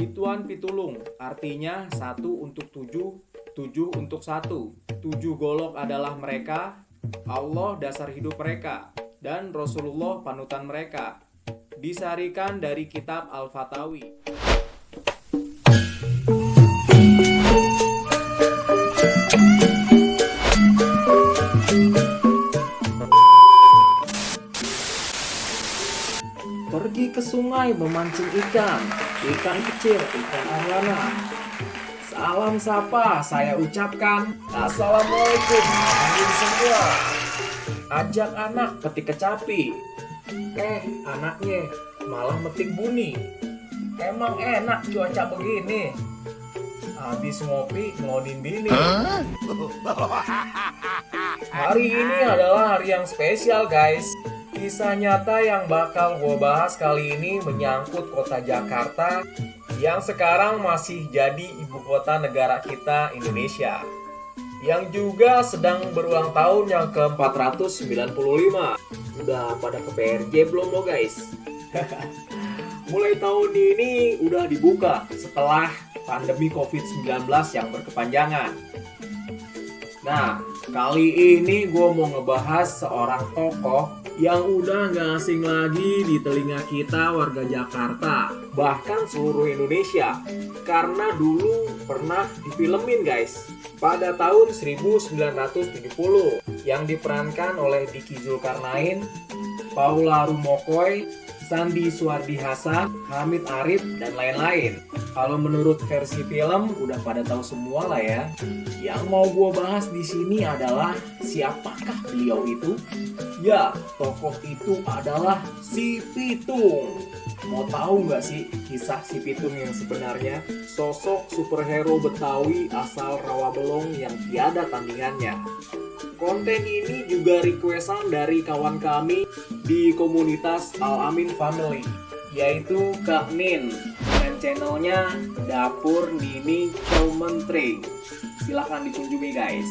Pituan pitulung artinya 1 untuk 7, 7 untuk 1. 7 golok adalah mereka, Allah dasar hidup mereka, dan Rasulullah panutan mereka. Disarikan dari kitab Al-Fatawi. Pergi ke sungai memancing ikan, ikan kecil, ikan arowana. Salam sapa saya ucapkan, Assalamualaikum teman semua. Ajak anak petik kecapi. Anaknya malah metik buni. Emang enak cuaca begini. Habis ngopi ngelonin bini. Hari ini adalah hari yang spesial guys. Kisah nyata yang bakal gue bahas kali ini menyangkut kota Jakarta yang sekarang masih jadi ibu kota negara kita Indonesia, yang juga sedang berulang tahun yang ke-495. Udah pada ke PRJ belum lo guys? Mulai tahun ini udah dibuka setelah pandemi COVID-19 yang berkepanjangan. Nah, kali ini gue mau ngebahas seorang tokoh yang udah gak asing lagi di telinga kita warga Jakarta, bahkan seluruh Indonesia, karena dulu pernah difilmin guys, pada tahun 1970, yang diperankan oleh Diki Zulkarnain, Paula Rumokoy, Sandi Suardi Hasan, Hamid Arif, dan lain-lain. Kalau menurut versi film udah pada tahu semua lah ya. Yang mau gue bahas di sini adalah siapakah beliau itu? Ya, tokoh itu adalah si Pitung. Mau tahu nggak sih kisah si Pitung yang sebenarnya? Sosok superhero Betawi asal Rawabelong yang tiada tandingannya. Konten ini juga requestan dari kawan kami di komunitas Al-Amin Family, yaitu Kak Nin, dan channelnya Dapur Nini Chow Menteri. Silahkan dikunjungi guys.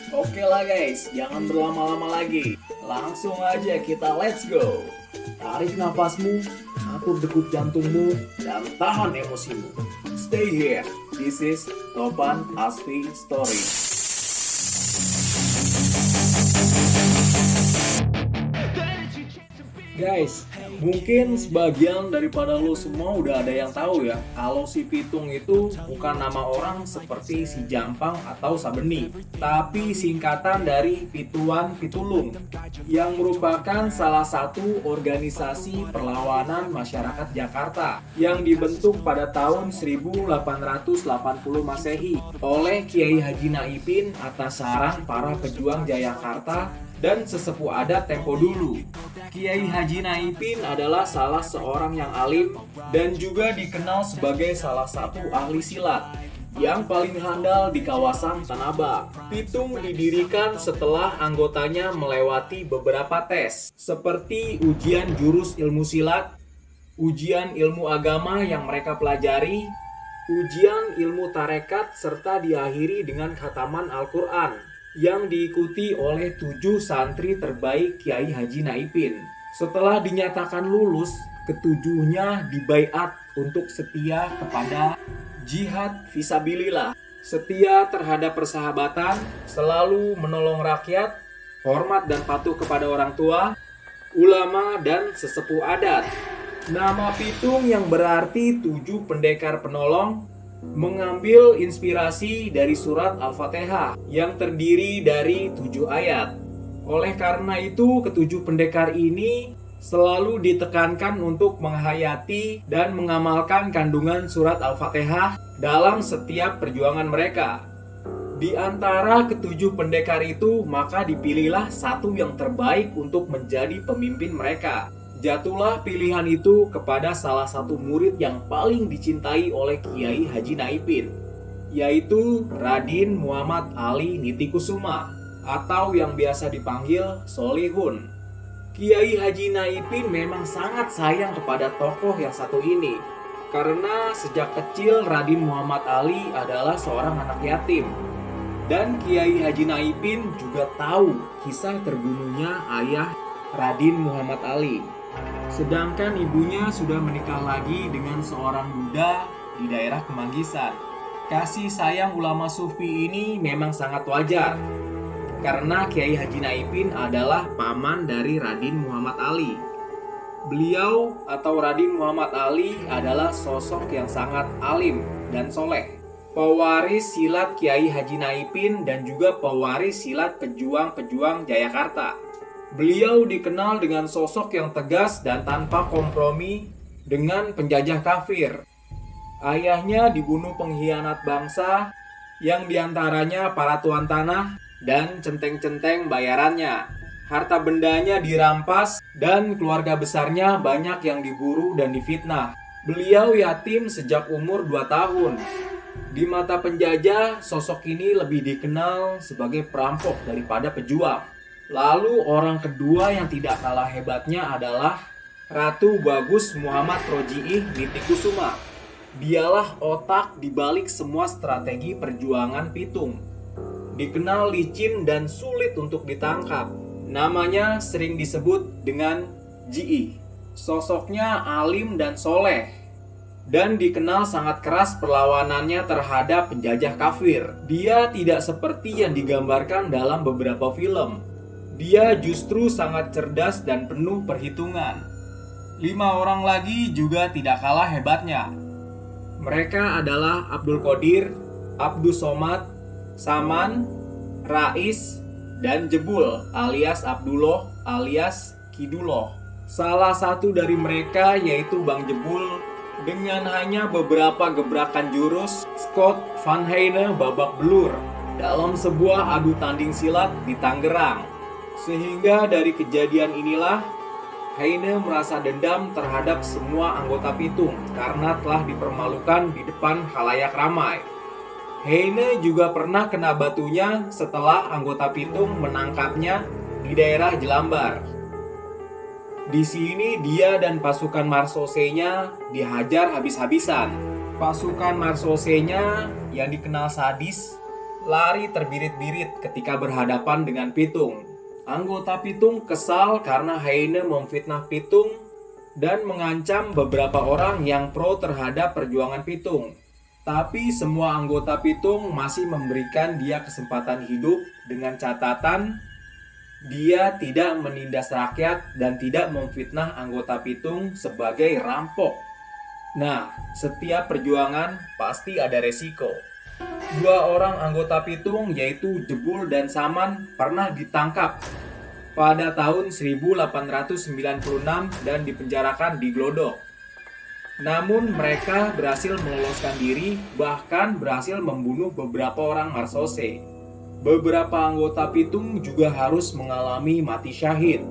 Oke lah guys, jangan berlama-lama lagi. Langsung aja kita let's go. Tarik nafasmu, atur degup jantungmu, dan tahan emosimu. Stay here. This is Topan Asfi Story. Guys, mungkin sebagian daripada lo semua udah ada yang tahu ya, kalau si Pitung itu bukan nama orang seperti si Jampang atau Sabeni, tapi singkatan dari Pituan Pitulung, yang merupakan salah satu organisasi perlawanan masyarakat Jakarta yang dibentuk pada tahun 1880 Masehi oleh Kiai Haji Naipin atas saran para pejuang Jayakarta dan sesepuh adat tempo dulu. Kiai Haji Naipin adalah salah seorang yang alim dan juga dikenal sebagai salah satu ahli silat yang paling handal di kawasan Tanah Abang. Pitung didirikan setelah anggotanya melewati beberapa tes, seperti ujian jurus ilmu silat, ujian ilmu agama yang mereka pelajari, ujian ilmu tarekat, serta diakhiri dengan khataman Al-Quran yang diikuti oleh 7 santri terbaik Kiai Haji Naipin. Setelah dinyatakan lulus, ketujuhnya dibaiat untuk setia kepada jihad fisabilillah, setia terhadap persahabatan, selalu menolong rakyat, hormat dan patuh kepada orang tua, ulama, dan sesepuh adat. Nama Pitung yang berarti 7 pendekar penolong mengambil inspirasi dari surat Al-Fatihah yang terdiri dari 7 ayat. Oleh karena itu, ketujuh pendekar ini selalu ditekankan untuk menghayati dan mengamalkan kandungan surat Al-Fatihah dalam setiap perjuangan mereka. Di antara ketujuh pendekar itu, maka dipilihlah satu yang terbaik untuk menjadi pemimpin mereka. Jatuhlah pilihan itu kepada salah satu murid yang paling dicintai oleh Kiai Haji Naipin, yaitu Raden Muhammad Ali Nitikusuma, atau yang biasa dipanggil Solihun. Kiai Haji Naipin memang sangat sayang kepada tokoh yang satu ini, karena sejak kecil Raden Muhammad Ali adalah seorang anak yatim. Dan Kiai Haji Naipin juga tahu kisah terbunuhnya ayah Raden Muhammad Ali. Sedangkan ibunya sudah menikah lagi dengan seorang duda di daerah Kemanggisan. Kasih sayang ulama sufi ini memang sangat wajar, karena Kiai Haji Naipin adalah paman dari Raden Muhammad Ali. Beliau atau Raden Muhammad Ali adalah sosok yang sangat alim dan soleh, pewaris silat Kiai Haji Naipin dan juga pewaris silat pejuang-pejuang Jayakarta. Beliau dikenal dengan sosok yang tegas dan tanpa kompromi dengan penjajah kafir. Ayahnya dibunuh pengkhianat bangsa yang diantaranya para tuan tanah dan centeng-centeng bayarannya. Harta bendanya dirampas dan keluarga besarnya banyak yang diburu dan difitnah. Beliau yatim sejak umur 2 tahun. Di mata penjajah, sosok ini lebih dikenal sebagai perampok daripada pejuang. Lalu orang kedua yang tidak kalah hebatnya adalah Ratu Bagus Muhammad Rojiih Nitikusuma. Dialah otak dibalik semua strategi perjuangan Pitung. Dikenal licin dan sulit untuk ditangkap. Namanya sering disebut dengan Ji. Sosoknya alim dan soleh, dan dikenal sangat keras perlawanannya terhadap penjajah kafir. Dia tidak seperti yang digambarkan dalam beberapa film. Dia justru sangat cerdas dan penuh perhitungan. 5 orang lagi juga tidak kalah hebatnya. Mereka adalah Abdul Qadir, Abdus Somad, Saman, Rais, dan Jebul alias Abdullah alias Kidullah. Salah satu dari mereka yaitu Bang Jebul dengan hanya beberapa gebrakan jurus, Scott Van Heine babak belur dalam sebuah adu tanding silat di Tangerang. Sehingga dari kejadian inilah Heine merasa dendam terhadap semua anggota Pitung karena telah dipermalukan di depan khalayak ramai. Heine juga pernah kena batunya setelah anggota Pitung menangkapnya di daerah Jelambar. Di sini dia dan pasukan Marsosenya dihajar habis-habisan. Pasukan Marsosenya yang dikenal sadis lari terbirit-birit ketika berhadapan dengan Pitung. Anggota Pitung kesal karena Heine memfitnah Pitung dan mengancam beberapa orang yang pro terhadap perjuangan Pitung. Tapi semua anggota Pitung masih memberikan dia kesempatan hidup dengan catatan dia tidak menindas rakyat dan tidak memfitnah anggota Pitung sebagai rampok. Nah, setiap perjuangan pasti ada resiko. 2 orang anggota Pitung yaitu Jebul dan Saman pernah ditangkap pada tahun 1896 dan dipenjarakan di Glodok. Namun mereka berhasil meloloskan diri, bahkan berhasil membunuh beberapa orang Marsose. Beberapa anggota Pitung juga harus mengalami mati syahid.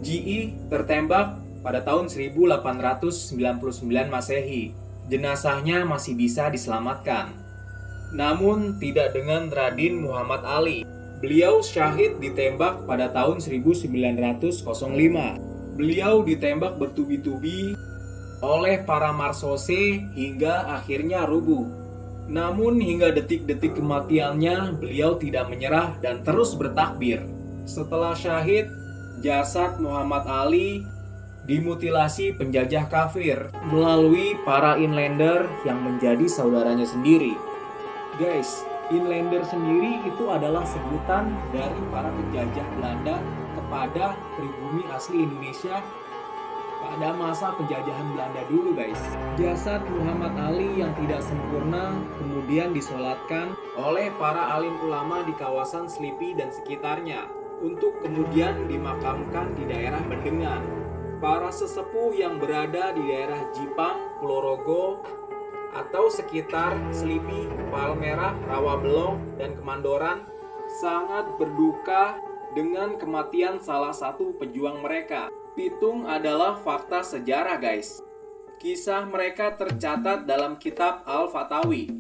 Ji tertembak pada tahun 1899 Masehi. Jenazahnya masih bisa diselamatkan. Namun tidak dengan Raden Muhammad Ali. Beliau syahid ditembak pada tahun 1905. Beliau ditembak bertubi-tubi oleh para Marsose hingga akhirnya rubuh. Namun hingga detik-detik kematiannya beliau tidak menyerah dan terus bertakbir. Setelah syahid, jasad Muhammad Ali dimutilasi penjajah kafir melalui para inlander yang menjadi saudaranya sendiri. Guys, inlander sendiri itu adalah sebutan dari para penjajah Belanda kepada pribumi asli Indonesia pada masa penjajahan Belanda dulu, guys. Jasad Muhammad Ali yang tidak sempurna kemudian disolatkan oleh para alim ulama di kawasan Selipi dan sekitarnya untuk kemudian dimakamkan di daerah Bendengan. Para sesepuh yang berada di daerah Jipang, Pulau Rogo, atau sekitar Selipi, Palmerah, Rawabelong, dan Kemandoran sangat berduka dengan kematian salah satu pejuang mereka. Pitung adalah fakta sejarah, guys. Kisah mereka tercatat dalam kitab Al-Fatawi.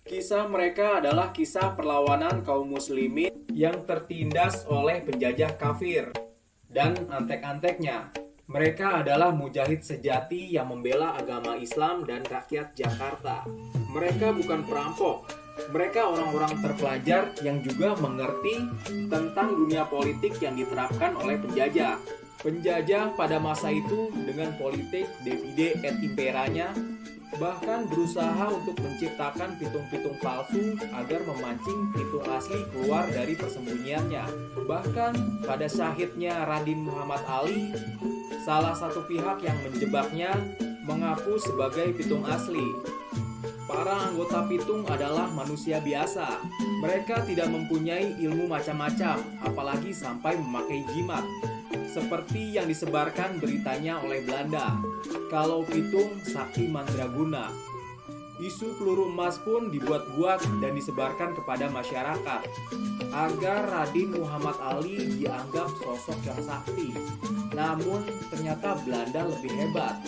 Kisah mereka adalah kisah perlawanan kaum muslimin yang tertindas oleh penjajah kafir dan antek-anteknya. Mereka adalah mujahid sejati yang membela agama Islam dan rakyat Jakarta. Mereka bukan perampok. Mereka orang-orang terpelajar yang juga mengerti tentang dunia politik yang diterapkan oleh penjajah. Penjajah pada masa itu dengan politik divide et imperanya bahkan berusaha untuk menciptakan pitung-pitung palsu agar memancing pitung asli keluar dari persembunyiannya. Bahkan pada syahidnya Raden Muhammad Ali, salah satu pihak yang menjebaknya mengaku sebagai pitung asli. Para anggota pitung adalah manusia biasa. Mereka tidak mempunyai ilmu macam-macam, apalagi sampai memakai jimat. Seperti yang disebarkan beritanya oleh Belanda, kalau pitung sakti mandraguna. Isu peluru emas pun dibuat-buat dan disebarkan kepada masyarakat agar Raden Muhammad Ali dianggap sosok yang sakti. Namun ternyata Belanda lebih hebat.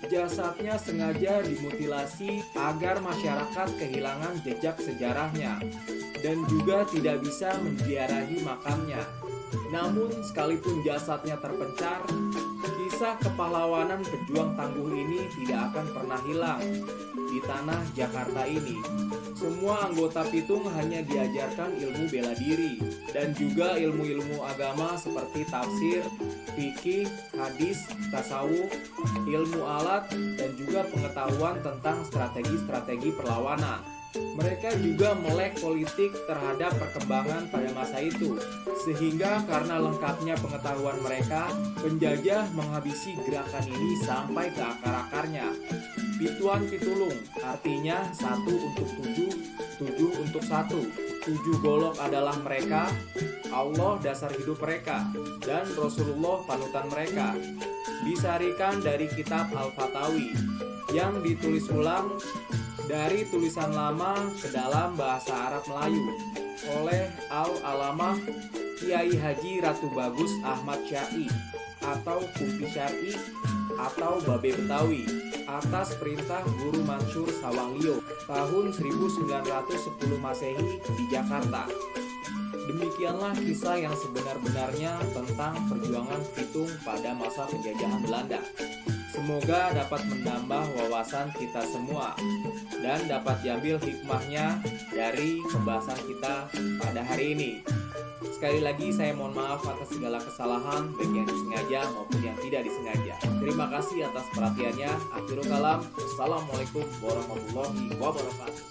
Jasadnya sengaja dimutilasi agar masyarakat kehilangan jejak sejarahnya dan juga tidak bisa menziarahi makamnya. Namun sekalipun jasadnya terpencar, kisah kepahlawanan pejuang tangguh ini tidak akan pernah hilang di tanah Jakarta ini. Semua anggota pitung hanya diajarkan ilmu bela diri dan juga ilmu-ilmu agama seperti tafsir, fikih, hadis, tasawuf, ilmu alat, dan juga pengetahuan tentang strategi-strategi perlawanan. Mereka juga melek politik terhadap perkembangan pada masa itu, sehingga karena lengkapnya pengetahuan mereka, penjajah menghabisi gerakan ini sampai ke akar-akarnya. Pituan pitulung artinya 1 untuk 7, 7 untuk 1. 7 golok adalah mereka, Allah dasar hidup mereka, dan Rasulullah panutan mereka. Disarikan dari kitab Al-Fatawi yang ditulis ulang dari tulisan lama ke dalam bahasa Arab Melayu oleh Al-Alamah Kiai Haji Ratu Bagus Ahmad Syai atau Kumpi Syai atau Babe Betawi atas perintah Guru Mansur Sawangyo tahun 1910 Masehi di Jakarta. Demikianlah kisah yang sebenar-benarnya tentang perjuangan pitung pada masa penjajahan Belanda. Semoga dapat menambah wawasan kita semua dan dapat diambil hikmahnya dari pembahasan kita pada hari ini. Sekali lagi saya mohon maaf atas segala kesalahan baik yang disengaja maupun yang tidak disengaja. Terima kasih atas perhatiannya. Akhirul kalam. Assalamualaikum warahmatullahi wabarakatuh.